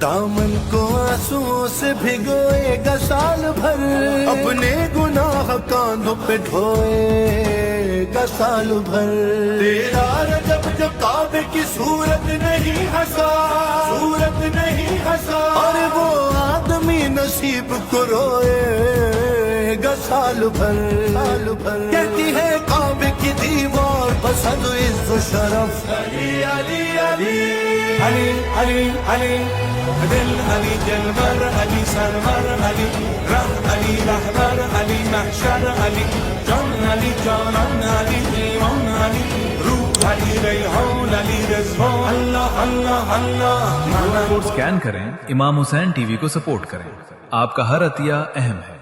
دامن کو آنسوؤں سے بھگوئے گا سال بھر، اپنے گناہ کاندھوں پہ ڈھوئے گا سال بھر. تیرا رجب جب کعبے کی صورت نہیں ہنسا، صورت نہیں ہنسا، اور وہ آدمی نصیب کو روئے گا سال بھر. سال بھر کہتی ہے کعبے کی دیوار پسند عز و شرف، علی علی علی علی علی علی دل علی دلبر علی سرور علی رہ علی رہبر علی محشر علی جان علی جانان علی ایمان علی روح علی ریحان علی رضوان. اللہ اللہ اللہ. کوڈ سکین کریں، امام حسین ٹی وی کو سپورٹ کریں. آپ کا ہر عطیہ اہم ہے.